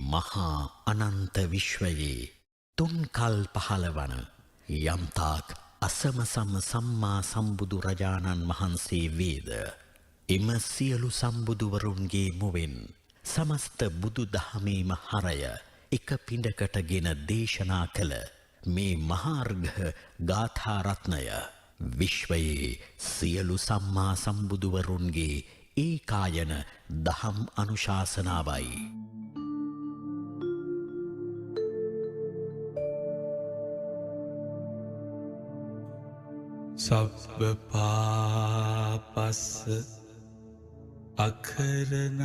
මහා අනන්ත විශ්වයේ තුන් කල් පහළවන යම්තාක් අසමසම සම්මා සම්බුදු රජාණන් වහන්සේ වේද එම සියලු සම්බුදුවරුන්ගේ මුවෙන් සමස්ත බුදු දහමේම හරය එක පිඬකටගෙන දේශනා කළ මේ මහාර්ඝ ගාථා රත්නය විශ්වයේ සියලු සම්මා සම්බුදුවරුන්ගේ ඒකායන දහම් අනුශාසනාවයි. සබ්බ පාපස්ස අකරණං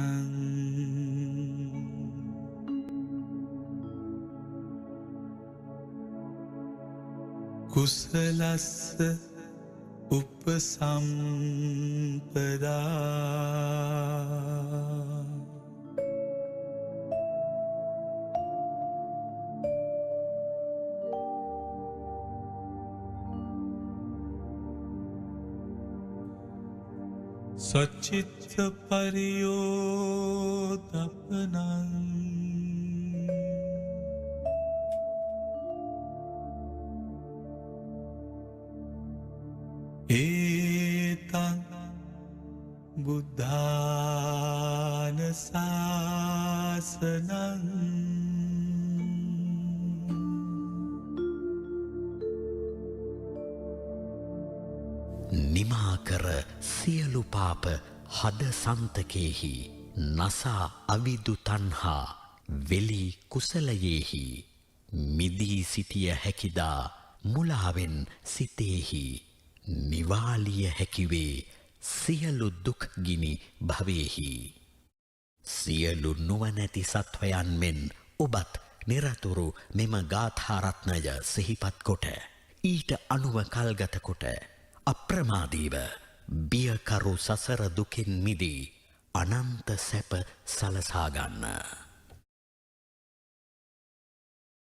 කුසලස්ස උපසම්පදා සච්චිත්ත පරියෝදපනං ඒතං බුද්ධාන ශාසනං නිමාකර සියලු පාප හද සන්තකේහි නසා අවිදු තන්හා වෙලි කුසලයේහි මිදී සිටිය හැකිදා මුලාවෙන් සිතේහි නිවාලිය හැකිවේ සියලු දුක්ගිනි භවයෙහි සියලු නුවණැති සත්වයන් මෙන් ඔබත් නිරතුරු මෙම ගාථාරත්නය සිහිපත් කොට ඊට අනුව කල්ගත කොට අප්‍රමාදීව බියකරු සසර දුකින් මිදී අනන්ත සැප සලසා ගන්න.